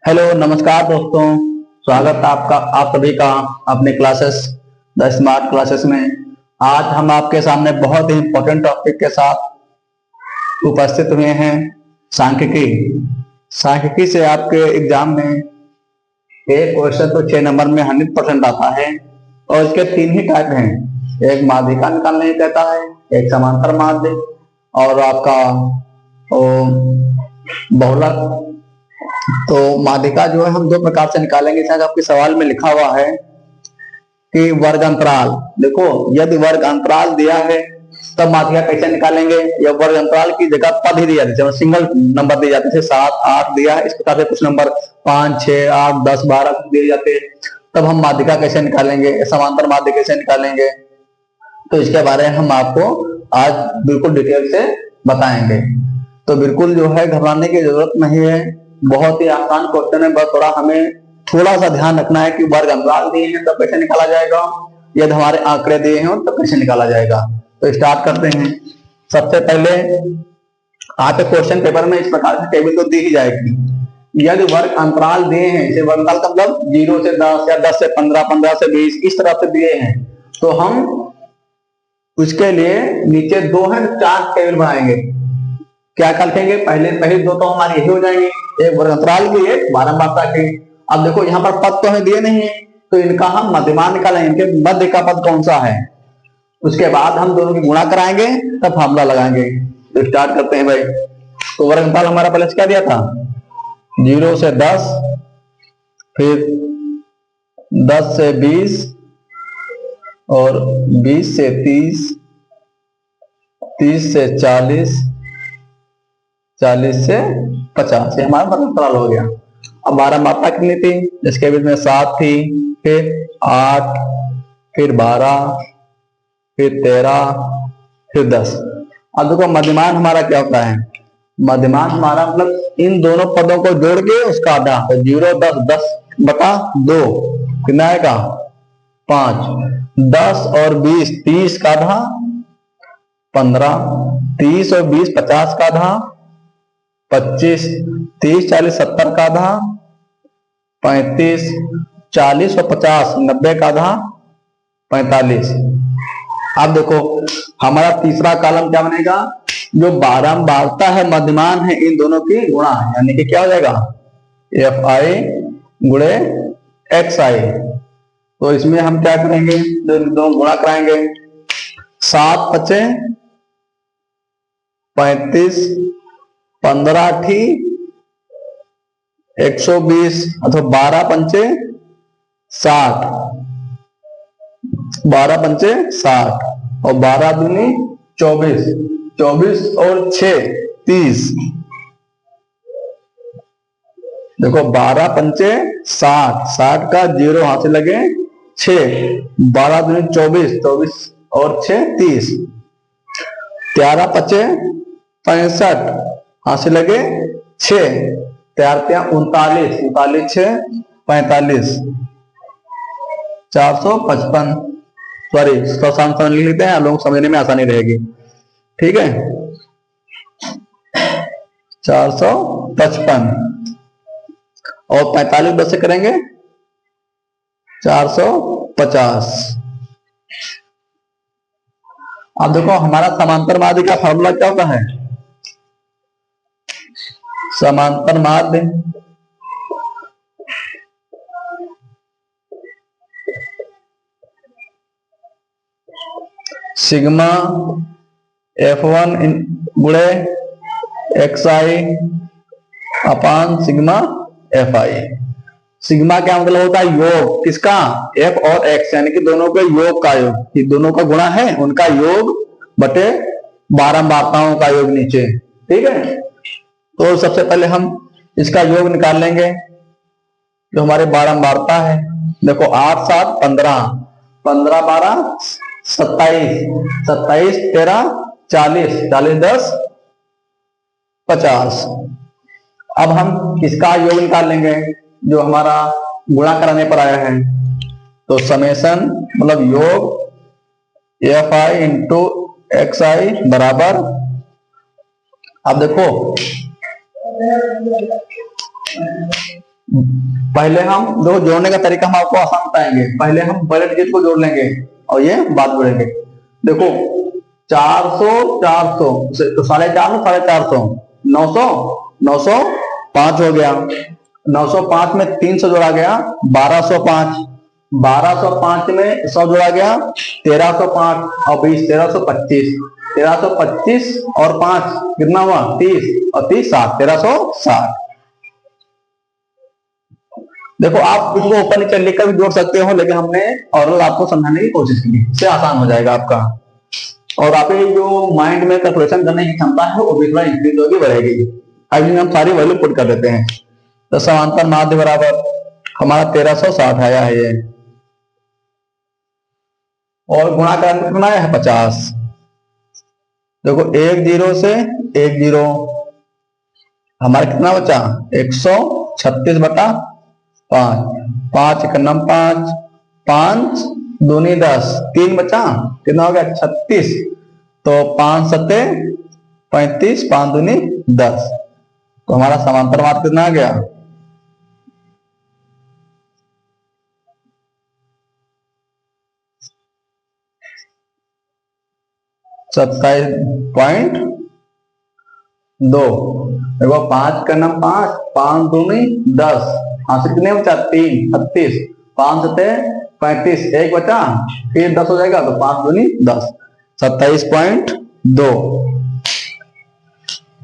Hello नमस्कार दोस्तों। स्वागत है आपका आप सभी का अपने क्लासेस द स्मार्ट क्लासेस में। आज हम आपके सामने बहुत ही इंपॉर्टेंट टॉपिक के साथ उपस्थित हुए हैं। सांख्यिकी। सांख्यिकी से आपके एग्जाम में एक क्वेश्चन तो 6 नंबर में 100% आता है और इसके 3 ही टाइप हैं। एक माध्यिका निकालने कहता है, एक समांतर माध्य और आपका बहुलक। तो माध्यिका जो है हम 2 प्रकार से निकालेंगे। शायद आपके सवाल में लिखा हुआ है कि वर्ग अंतराल। देखो, यदि वर्ग अंतराल दिया है तब माध्यिका कैसे निकालेंगे। या वर्ग अंतराल की जगह पद ही दिया जाते, सिंगल नंबर दिए जाते, जैसे 7 8 दिया है, इस प्रकार से कुछ नंबर 5 6 8 10 12 दिए जाते हैं। तब हम माध्यिका कैसे निकालेंगे, समांतर माध्य कैसे निकालेंगे, तो इसके बारे में हम आपको आज बिल्कुल डिटेल से बताएंगे। तो बिल्कुल जो है घबराने की जरूरत नहीं है, बहुत ही आसान क्वेश्चन है। बस थोड़ा सा ध्यान रखना है कि वर्ग अंतराल दिए हैं तब कैसे निकाला जाएगा, यदि हमारे आंकड़े दिए हैं तब कैसे निकाला जाएगा। तो स्टार्ट करते हैं। सबसे पहले आपके क्वेश्चन पेपर में इस प्रकार से टेबल तो दी ही जाएगी। यदि वर्ग अंतराल दिए हैं, जैसे वर्ग अंतराल का मतलब 0 से 10 या 10 से 15 15 से 20 इस तरह से दिए हैं, तो हम उसके लिए नीचे 2 है 4 टेबल बनाएंगे। क्या लिखेंगे, पहले 2 तो हमारे यही हो जाएंगे, एक वर्ग अंतराल की, एक बारंबारता की। अब देखो यहाँ पर पद तो हमें दिए नहीं है, तो इनका हम मध्यमान निकालेंगे, इनके मध्य का पद कौन सा है। उसके बाद हम दोनों की गुणा कराएंगे, तब फार्मूला लगाएंगे। तो स्टार्ट करते हैं भाई। तो वर्ग अंतराल हमारा पहले क्या दिया था, 0 से 10, फिर 10 से 20 और 20 से 30, 30 से 40, 40 से 50, ये हमारा वर्ग अंतराल हो गया। अब बारंबारता कितनी थी, जिसके बीच में 7 थी, फिर 8, फिर 12, फिर 13, फिर 10। अब देखो मध्यमान हमारा क्या होता है, मध्यमान हमारा मतलब इन दोनों पदों को जोड़ के उसका आधा, तो 0 10 10 बटा 2 कितना आएगा 5, 10 और 20 30 का आधा 15, 30 और 20 50 का आधा 25, 30 40 70 का आधा 35, 40 और 50 90 का आधा 45। अब देखो हमारा तीसरा कॉलम क्या बनेगा, जो बारंबारता है मध्यमान है इन दोनों की गुणा है, यानी कि क्या हो जाएगा fi गुणे xi। तो इसमें हम क्या करेंगे, दोनों गुणा कराएंगे। 7 पचे 35, 15 ठी 120 अथवा 12 पंचे 60, 12 पंचे 60 और 12 दूनी 24, 24 और 6 30। देखो 12 पंचे 60, 60 का 0 हाथ से लगे 6, 12 दूनी 24, 24 और 6 30, 13 पचे 65 हाथ से लगे 6, 4 39, 39 6 45, 455। सॉरी 100 लिख लेते हैं, लोग समझने में आसानी रहेगी। ठीक है, 455 और 45 10 से करेंगे 450। अब देखो हमारा समांतर माध्य का फॉर्मूला क्या होता है, समांतर माध्य सिग्मा f1 गुणे xi अपान सिग्मा fi। सिग्मा क्या मतलब होता है, योग किसका, f और x, यानी कि दोनों के योग का योग, ये दोनों का गुणा है उनका योग बटे बारंबारताओं का योग नीचे। ठीक है, तो सबसे पहले हम इसका योग निकाल लेंगे, जो हमारे बारंबारता है। देखो 8 7 15, 15 12 27, 27 13 40, 40 10 50। अब हम इसका योग निकाल लेंगे जो हमारा गुणा कराने पर आया है। तो समेशन मतलब योग fi इंटू xi बराबर, अब देखो पहले हम दो जोड़ने का तरीका हम आपको आसान बताएंगे। पहले हम बड़े डिजिट को जोड़ लेंगे और ये बाद जोड़ेंगे। देखो 400 400 तो 450 450 900 905 हो गया। 905 में 300 जोड़ा गया 1205। 1205 में 100 जोड़ा गया 1305 और 20 1325। 1325 और 5 कितना हुआ 30 और 30 60 1360। देखो आप इसको ऊपर नीचे लिखकर भी जोड़ सकते हो, लेकिन हमने और आपको समझाने की कोशिश की, इससे आसान हो जाएगा आपका। और आपके जो माइंड में कैलकुलेशन करने की क्षमता है वो भी थोड़ा इंक्रीज होगी, बढ़ेगी। अभी हम सारी वैल्यू पुट कर देते हैं। तो समांतर माध्य बराबर हमारा 1360 आया है ये, और गुणा करना कितना है 50। देखो 1 0 से 1 0 हमारा कितना बचा 136 बटा 5। 5 1 5 5 दूनी 10 3 बचा कितना हो गया 36। तो 5 7 35 5 दूनी 10। तो हमारा समांतर माध्य कितना आ गया 27.2। देखो 5 का नाम 5 5 दूनी 10 हाथ से कितने बचा 3 36 5 7 35 1 बचा फिर 10 हो जाएगा तो 5 दूनी 10 27.2।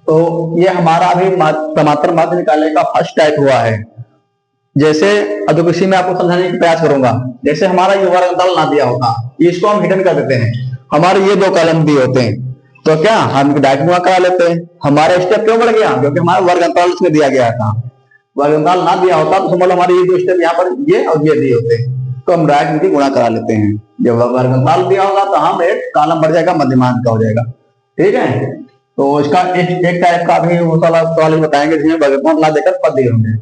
तो ये हमारा अभी समांतर माध्य निकालने का फर्स्ट टाइप हुआ है। जैसे अधोकृषि में आपको समझाने का प्रयास करूंगा। जैसे हमारा ये वर्ग अंतराल ना दिया होगा, इसको हम हिडन कर देते हैं। हमारे ये दो कॉलम दिए होते हैं तो क्या हम डायरेक्ट गुणा करा लेते हैं। हमारा स्टेप क्यों बढ़ गया क्योंकि हमारा वर्ग अंतराल उसमें दिया गया था। वर्ग अंतराल ना दिया होता तो समझ लो हमारे ये दो स्टेप यहाँ पर ये और ये दिए होते तो हम डायरेक्ट इनकी गुणा करा लेते हैं। जब वर्ग अंतराल दिया होगा तो हम एक कॉलम बढ़ जाएगा मध्यमान का हो जाएगा। ठीक है, तो इसका एक टाइप का भी सवाल बताएंगे जिसमें वर्ग अंतराल ना देकर पद दिए होंगे।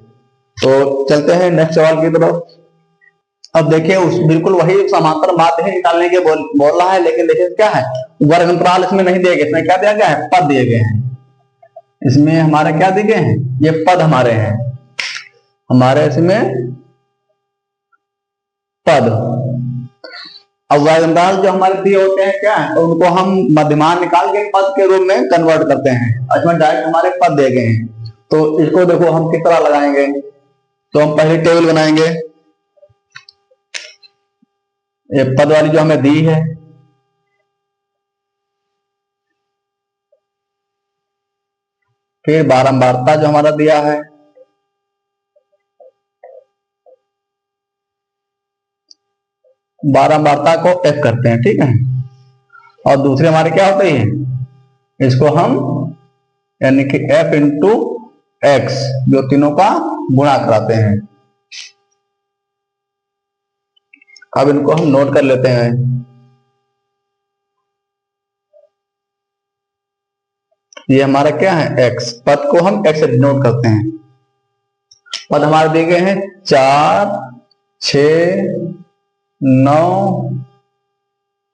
तो चलते हैं नेक्स्ट सवाल की तरफ। अब देखिए उस बिल्कुल वही समांतर माध्य निकालने के बोल रहा है, लेकिन देखिए क्या है वर्ग अंतराल इसमें नहीं दिए गए। इसमें क्या दिया गया है पद दिए गए हैं। इसमें हमारे क्या दिए गए हैं ये पद हमारे हैं, हमारे इसमें पद। अब वर्ग अंतराल जो हमारे दिए होते हैं क्या है तो उनको हम मध्यमान निकाल के पद के रूप में कन्वर्ट करते हैं। इसमें डायरेक्ट हमारे पद दिए गए हैं तो इसको देखो हम किस तरह लगाएंगे। तो हम पहले टेबल बनाएंगे, ये पद वाली जो हमें दी है, फिर बारंबारता जो हमारा दिया है, बारंबारता को एफ करते हैं। ठीक है, और दूसरे हमारे क्या होते हैं इसको हम यानी कि एफ इंटू एक्स जो तीनों का गुणा कराते हैं। अब इनको हम नोट कर लेते हैं। ये हमारा क्या है x, पद को हम x से डिनोट करते हैं। पद हमारे दिए गए हैं 4 6 9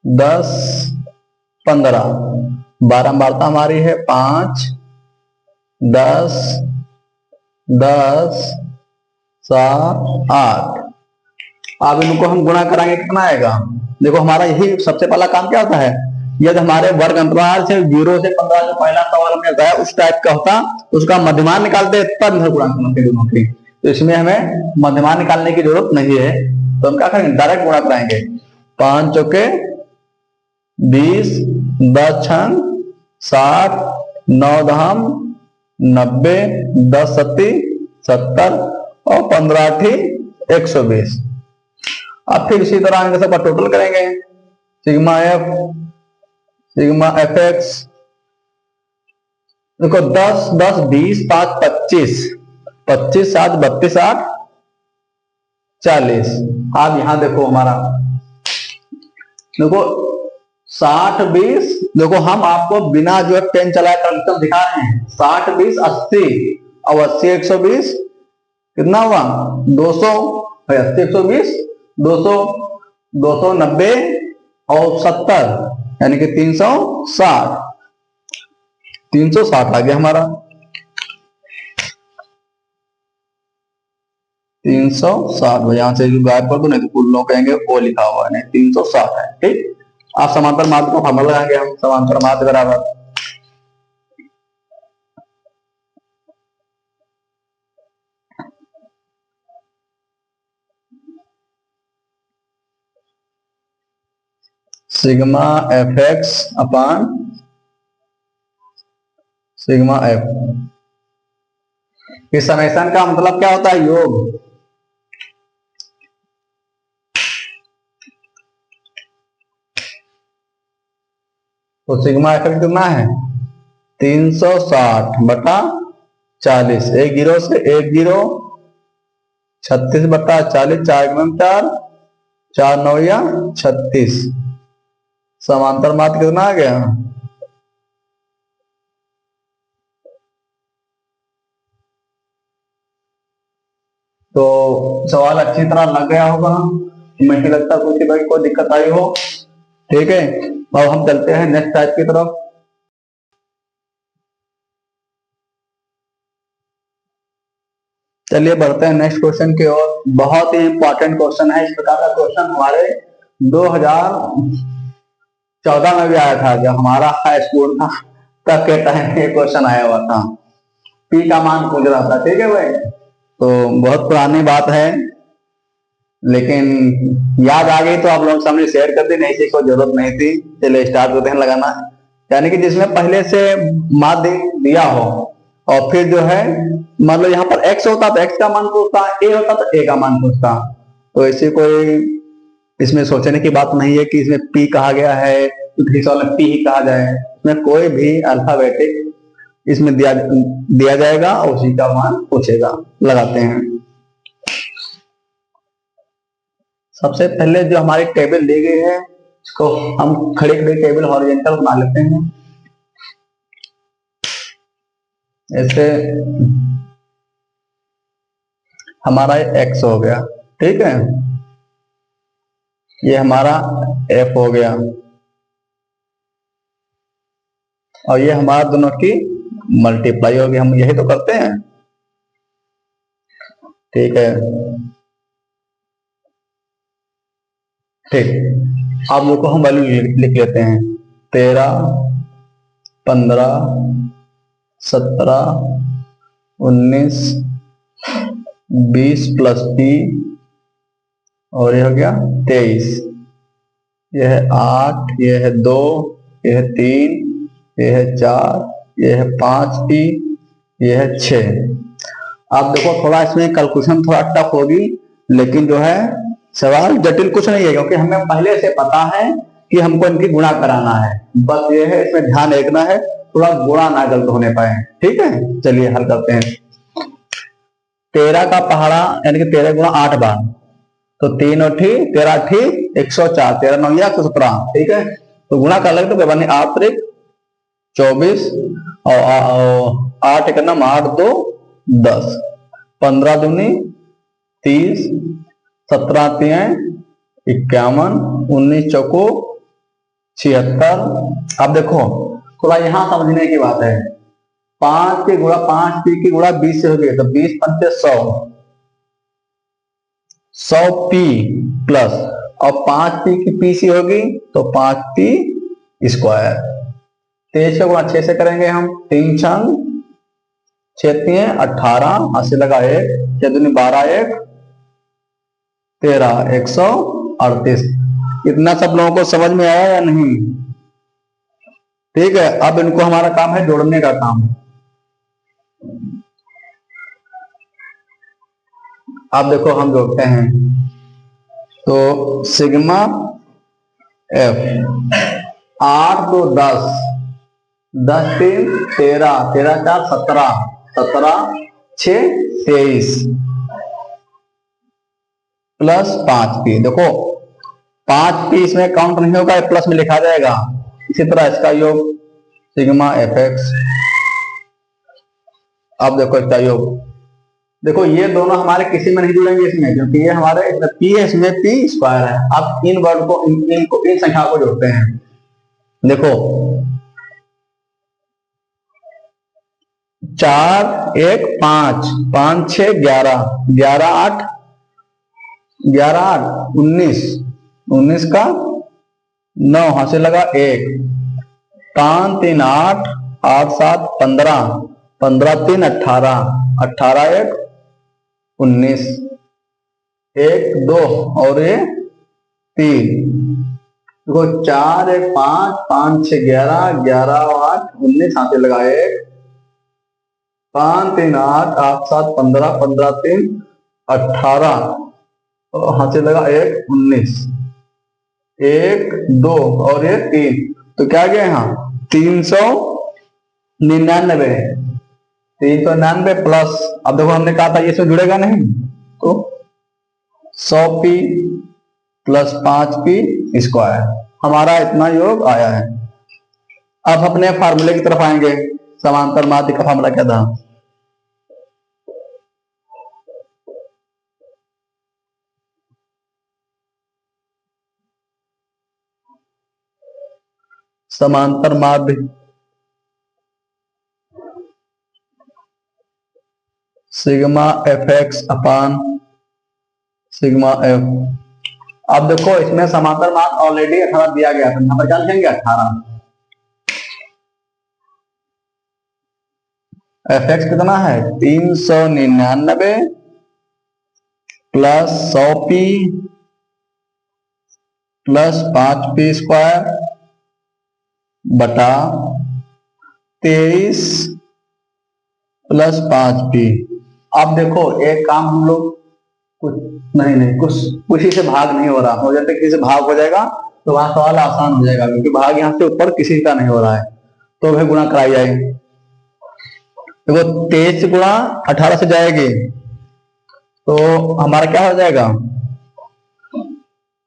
10 15। बारंबारता हमारी है 5 10 10 7 8। अब इनको हम गुणा कराएंगे कितना आएगा। देखो हमारा यही सबसे पहला काम क्या होता है, यदि हमारे वर्ग अंतराल से 0 से 15 जो पहला सवाल हमने बताया उस टाइप का होता उसका मध्यमान निकालते तब इधर गुणा करते दोनों की। तो इसमें हमें मध्यमान निकालने की जरूरत नहीं है, तो हम क्या करेंगे डायरेक्ट गुणा कराएंगे। 5 चौके 20 10 छंग 60 9 धाम 90 10 सत्ती 70 और 15 अठी 120। अब फिर इसी तरह इनका सबका टोटल करेंगे। सिग्मा एफ एक्स देखो 10 10 20 5 25 25 7 32 8 40। अब यहां देखो हमारा देखो 60 20 देखो हम आपको बिना जो है पेन चलाए कैलकुलेटर दिखा रहे हैं। 60 20 80 और 80 120 कितना हुआ 200 80 120 200 290 और 70 यानी कि 360 360 आ गया हमारा। 360, यहाँ से गायब कर दो, नहीं तो कुल लोग कहेंगे ओ लिखा हुआ है, नहीं 360 है। ठीक, आप समांतर माध्य को फॉर्मूला लगाएंगे हम, समांतर माध्य बराबर सिग्मा एफ एक्स अपान सिग्मा एफ। इस समेशन का मतलब क्या होता है? योग। तो सिग्मा एफ एक्स कितना है? 360 बटा 40, एक जीरो से एक जीरो, 36 बटा 40, 4 4 9 या 36, समांतर माध्य कितना आ गया? तो सवाल अच्छी तरह लग गया होगा, मुझे नहीं लगता कुछ भाई कोई दिक्कत आई हो। ठीक है, अब हम चलते हैं नेक्स्ट टाइप की तरफ। चलिए बढ़ते हैं नेक्स्ट क्वेश्चन की ओर। बहुत ही इंपॉर्टेंट क्वेश्चन है। इस प्रकार का क्वेश्चन हमारे 2014 में भी आया था, जब हमारा हाई स्कूल था तब के टाइम में क्वेश्चन आया हुआ था, पी का मान पूछ रहा था। ठीक है भाई, तो बहुत पुरानी बात है, लेकिन याद आ गई तो आप लोगों के सामने शेयर कर दी, नहीं से कोई जरूरत नहीं थी। चलिए स्टार्ट करते हैं लगाना। यानी कि जिसमें पहले से माध्य दिया हो और फिर जो है मतलब यहाँ पर x होता तो x का मान पूछता, a होता तो a का मान पूछता। तो ऐसे कोई इसमें सोचने की बात नहीं है कि इसमें p कहा गया है तो फिर वाला p ही कहा जाए। इसमें कोई भी अल्फाबेटिक इसमें दिया जाएगा और उसी का मान पूछेगा। लगाते हैं। सबसे पहले जो हमारी टेबल दी गई है इसको हम खड़ी खड़ी टेबल हॉरिजॉन्टल बना लेते हैं। ऐसे हमारा x हो गया, ठीक है, ये हमारा f हो गया और ये हमारा दोनों की मल्टीप्लाई होगी। हम यही तो करते हैं। ठीक है, ठीक। आप लोग को हम वैल्यू लिख लेते हैं। 13 15 17 19 20 प्लस p और ये हो गया 23। यह है 8, यह है 2, यह है 3, यह है 4, यह है 5p, यह है 6। आप देखो थोड़ा इसमें कैलकुलेशन थोड़ा टफ होगी, लेकिन जो है सवाल जटिल कुछ नहीं है, क्योंकि हमें पहले से पता है कि हमको इनकी गुणा कराना है। बस ये है, इसमें ध्यान रखना है थोड़ा गुणा ना गलत होने पाए। ठीक है, चलिए हल करते हैं। 13 का पहाड़ा यानी कि 13 गुणा 8 बार, तो 3 और 13 104, 13 9 117। ठीक है, तो गुणा कर लगे तो बने 8 3 24 और 8 एक नाम 8 2 10, 15 दूनी 30, 17 3 51, 19 चौको 76। अब देखो थोड़ा यहां समझने की बात है। 5 की गुणा 5 पी की गुणा 20 से होगी, तो 20 पंचे 100, 100 पी प्लस और 5 पी की पी सी होगी तो 5 पी स्क्वायर। 23 का गुणा 6 से करेंगे हम, 3 छंग 6 3 18, 80 लगा 1, 6 दूनी 12 1 13, 138। इतना सब लोगों को समझ में आया या नहीं? ठीक है, अब इनको हमारा काम है जोड़ने का काम। अब देखो हम जोड़ते हैं, तो सिग्मा एफ 8 2 10, 10 3 13, 13 4 17, 17 6 23 प्लस 5 पी। देखो 5 पी इसमें काउंट नहीं होगा, प्लस में लिखा जाएगा। इसी तरह इसका योग सिग्मा एफ एक्स। अब देखो इसका योग, देखो ये दोनों हमारे किसी में नहीं जुड़ेंगे इसमें, क्योंकि ये हमारे इसमें पी है, इसमें पी स्क्वायर है। अब इन वर्ड को इन संख्या को जोड़ते हैं। देखो 4 1 5 5 6 11 11 8 11 8 19 19 का 9 हाथ से लगा 1 5 3 8 8 7 15 15 3 18 18 1 19 1 2 और ये 3 देखो 4 1 5 5 6 11 11 8 19 हाथ से लगा 1 5 3 8 8 7 15 15 3 18 हाथ से लगा 1 19 1 2 और ये 3 तो क्या गया यहाँ 399 399 प्लस अब देखो हमने कहा था ये इसमें जुड़ेगा नहीं तो 100p प्लस 5p स्क्वायर हमारा इतना योग आया है। अब अपने फार्मूले की तरफ आएंगे। समांतर माध्य का फार्मूला क्या था समांतर माध्य सिग्मा एफ एक्स अपान सिग्मा एफ। अब देखो इसमें समांतर मान ऑलरेडी 18 दिया गया था, यहां पर क्या लिखेंगे 18। एफ एक्स कितना है 399 plus 100p plus 5p square बटा 23 प्लस 5p। अब देखो एक काम हम लोग कुछ नहीं कुछ किसी से भाग नहीं हो रहा, हो जाता किसी से भाग हो जाएगा तो वहां सवाल आसान हो जाएगा, क्योंकि भाग यहाँ से ऊपर किसी का नहीं हो रहा है तो वह गुणा कराई जाएगी। देखो 23 गुणा 18 से जाएगी तो हमारा क्या हो जाएगा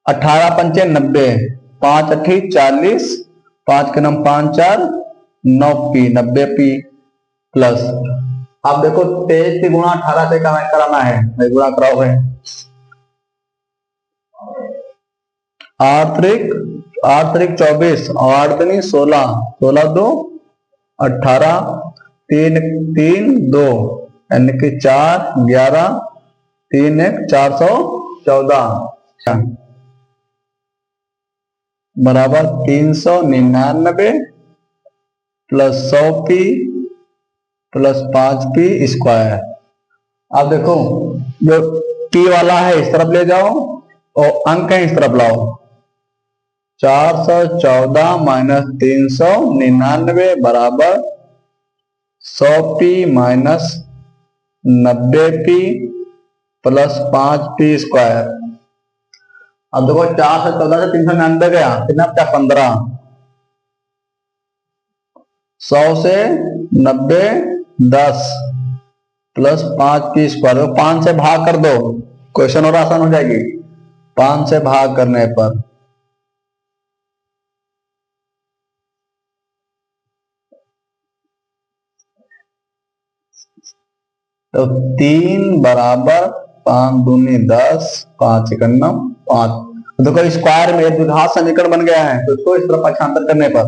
18 पंचे 90 5 8 40 5 के नम 5 4 9p 90p प्लस अब देखो 23 गुणा 18 से कराना है, गुणा कराओ है 8 3 24 और 8 दूनी 16 16 2 18 3 3 2 यानी कि 4 11 3 1 414 बराबर 399 plus 100p plus 5p square. अब देखो जो p वाला है इस तरफ ले जाओ और अंक है इस तरफ लाओ 414 माइनस 399 बराबर 100p minus 90p plus 5p square. अब देखो 414 से 399 गया कितना बचा 15 100 से 90 10 प्लस 5p स्क्वायर 5 से भाग कर दो क्वेश्चन और आसान हो जाएगी। 5 से भाग करने पर तो 3 बराबर 5 दूनी 10 5 1 5। देखो स्क्वायर में द्विघात समीकरण बन गया है तो इसको इस तरफ पक्षांतर करने पर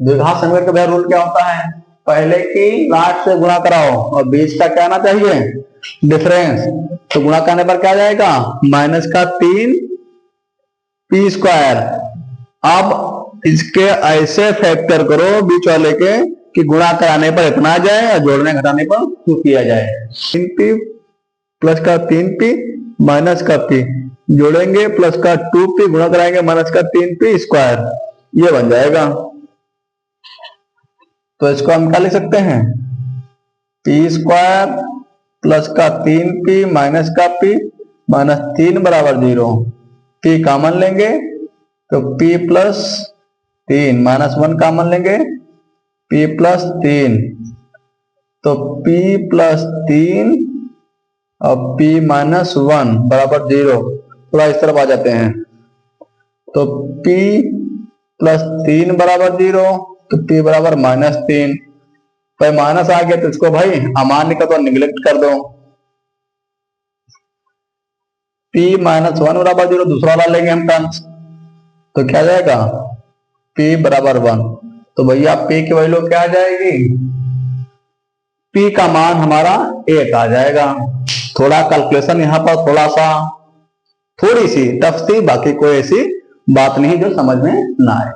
द्विघात समीकरण का रूल क्या होता है पहले की लास्ट से गुणा कराओ और बीच का क्या आना चाहिए डिफरेंस, तो गुणा करने पर क्या जाएगा माइनस का 3p स्क्वायर। अब इसके ऐसे फैक्टर करो बीच वाले के कि गुणा कराने पर इतना आ जाए और जोड़ने घटाने पर 2 किया जाए। 3p प्लस का 3p माइनस का p जोड़ेंगे प्लस का 2p गुणा कराएंगे माइनस का 3p स्क्वायर, ये बन जाएगा। तो इसको हम क्या लिख सकते हैं p स्क्वायर प्लस का 3p माइनस का p माइनस 3 बराबर 0, p कॉमन लेंगे तो p प्लस 3 माइनस 1 कॉमन लेंगे p प्लस 3 तो p प्लस 3 और p माइनस 1 बराबर 0, थोड़ा इस तरफ आ जाते हैं तो p प्लस 3 बराबर 0 तो p बराबर माइनस 3। भाई माइनस आ गया तो इसको भाई अमान्य का तो निगलेक्ट कर दो, p माइनस 1 बराबर 0 दूसरा वाला लेंगे हम टर्म्स तो क्या जाएगा P बराबर 1, तो भैया P की वैल्यू क्या आ जाएगी, P का मान हमारा 1 आ जाएगा। थोड़ा कैलकुलेशन यहाँ पर थोड़ी सी टफ थी, बाकी कोई ऐसी बात नहीं जो समझ में ना आए।